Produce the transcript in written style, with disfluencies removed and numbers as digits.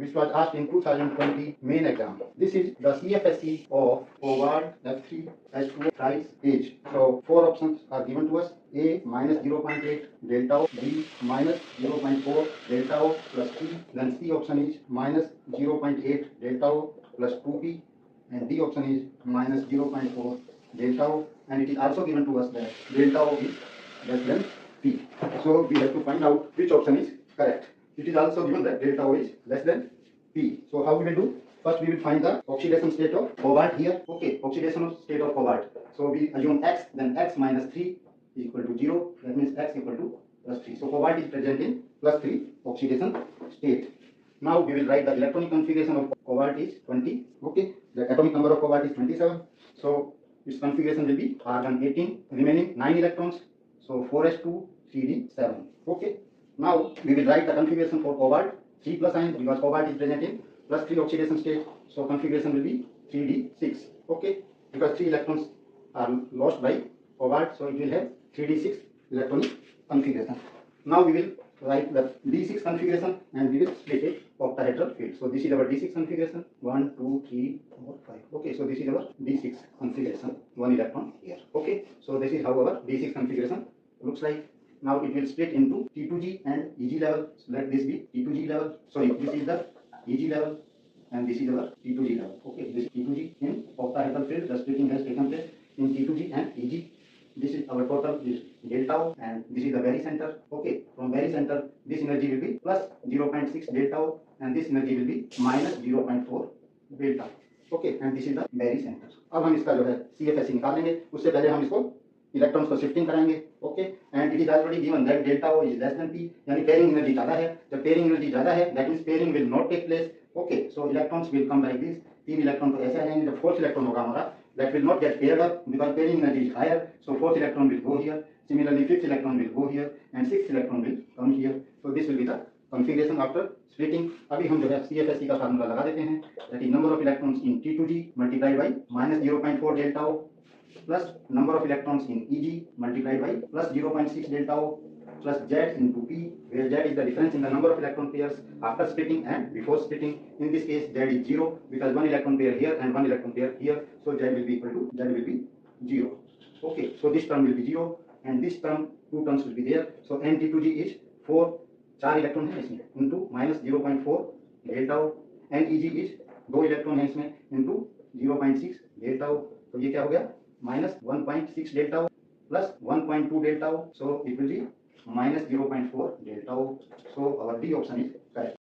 which was asked in 2020 main exam. This is the CFSE of Howard F3H2 thrice age. So 4 options are given to us. A minus 0.8 delta O, B minus 0.4 delta O plus P. Then C option is minus 0.8 delta O plus 2P. And D option is minus 0.4 delta O. And it is also given to us that delta O is less than P. So we have to find out which option is correct. It is also given that delta O is less than P. So how we will do? First we will find the oxidation state of cobalt here. Okay, oxidation state of cobalt. So we assume X, then X minus 3 is equal to 0. That means X equal to plus 3. So cobalt is present in plus 3 oxidation state. Now we will write the electronic configuration of cobalt is 20. Okay, the atomic number of cobalt is 27. So its configuration will be argon 18, remaining 9 electrons. So 4s2 3d7. Okay. Now we will write the configuration for cobalt 3 plus ion because cobalt is present in plus 3 oxidation state. So configuration will be 3d6. Okay. Because 3 electrons are lost by cobalt, so it will have 3d6 electronic configuration. Now we will write the d6 configuration and we will split it octahedral field. So this is our d6 configuration 1, 2, 3, 4, 5. Okay, so this is our d6 configuration, 1 electron here. Okay, so this is how our d6 configuration looks like. Now it will split into T2G and EG level. So let this be T2G level. Sorry, this is the EG level and this is our T2G level. Okay, this is T2G in octahedral field. The splitting has taken place in T2G and EG. This is our total is delta O and this is the very center. Okay, from very center this energy will be plus 0.6 delta O and this energy will be minus 0.4 delta. Okay, and this is the very center. अब हम इसका जो है CFSE निकाल लेंगे. उससे पहले हम इसको इलेक्ट्रॉन्स को शिफ्टिंग कराएंगे. Okay, and it is already given that delta O is less than P, यानी पेयरिंग एनर्जी ज्यादा है. जब पेयरिंग एनर्जी ज्यादा है that means pairing will not take place. Okay, so electrons will come like this. 3 electron तो ऐसे आ जाएंगे. जब फोर्थ इलेक्ट्रॉन होगा हमारा that will not get paired up because pairing energy is higher, so fourth electron will go here. Similarly fifth electron will go here and sixth electron will come here. So this will be the configuration after splitting. अभी हम जो है CFSE का formula लगा देते हैं. that is number of electrons in T2G multiplied by minus 0.4 delta O plus number of electrons in EG multiplied by plus 0.6 delta O plus Z into P, where Z is the difference in the number of electron pairs after splitting and before splitting. In this case Z is 0 because 1 electron pair here and 1 electron pair here, so Z will be equal to Z will be 0. Okay, so this term will be 0 and this term, 2 terms will be there. So N-T2G is 4, 4 electron है इसमें into minus 0.4 delta O and EG is 2 electron है इसमें into 0.6 delta O. तो ये क्या हो गया minus 1.6 delta O plus 1.2 delta O, so it will be minus 0.4 delta O. So our D option is correct.